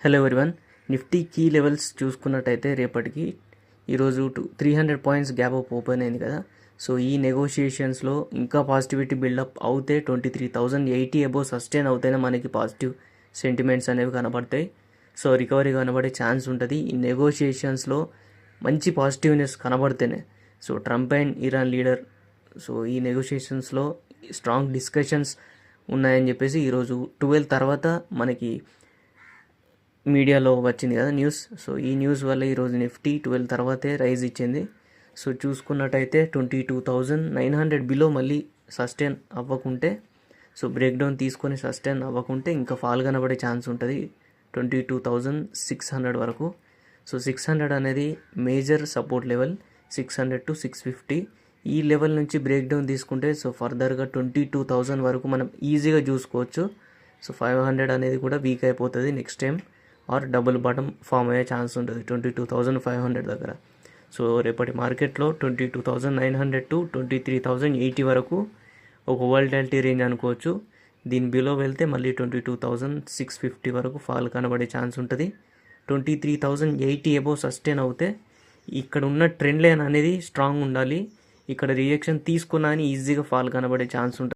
Hello everyone. Nifty key levels చూసుకున్నట్టయితే రేపటికి ఈరోజు 300 పాయింట్స్ గ్యాప్ అప్ ఓపెన్ అయింది కదా. సో ఈ నెగోషియేషన్స్లో ఇంకా పాజిటివిటీ బిల్డప్ అవుతే 23,080 అబోవ్ సస్టైన్ అవుతేనే మనకి పాజిటివ్ సెంటిమెంట్స్ అనేవి కనబడతాయి. సో రికవరీ కనబడే ఛాన్స్ ఉంటుంది. ఈ నెగోషియేషన్స్లో మంచి పాజిటివ్నెస్ కనబడితేనే. So Trump and Iran leader so ఈ నెగోషియేషన్స్లో స్ట్రాంగ్ డిస్కషన్స్ ఉన్నాయని చెప్పేసి ఈరోజు 12 తర్వాత మనకి మీడియాలో వచ్చింది కదా న్యూస్. సో ఈ న్యూస్ వల్ల ఈరోజు నిఫ్టీ 12 తర్వాతే రైజ్ ఇచ్చింది. సో చూసుకున్నట్టయితే 22,900 బిలో మళ్ళీ సస్టైన్ అవ్వకుంటే, సో బ్రేక్ డౌన్ తీసుకొని సస్టైన్ అవ్వకుంటే ఇంకా ఫాల్ కనబడే ఛాన్స్ ఉంటుంది 22,600 వరకు. సో 600 అనేది మేజర్ సపోర్ట్ లెవెల్, 600 to 650. ఈ లెవెల్ నుంచి బ్రేక్ డౌన్ తీసుకుంటే సో ఫర్దర్గా 22,000 వరకు మనం ఈజీగా చూసుకోవచ్చు. సో 500 అనేది కూడా వీక్ అయిపోతుంది next time, or double bottom form అయ్యే ఛాన్స్ ఉంటుంది 22,500 దగ్గర. సో రేపటి మార్కెట్లో 22,900 to 23,080 వరకు ఒక వోల్టాలిటీ రేంజ్ అనుకోవచ్చు. దీని బిలో వెళ్తే మళ్ళీ 22,650 వరకు ఫాల్ కనబడే ఛాన్స్ ఉంటుంది. 23,080 అబోవ్ సస్టైన్ అవుతే ఇక్కడ ఉన్న ట్రెండ్ లైన్ అనేది స్ట్రాంగ్ ఉండాలి. ఇక్కడ రియాక్షన్ తీసుకున్నా అని ఈజీగా ఫాల్ కనబడే ఛాన్స్ ఉంటుంది.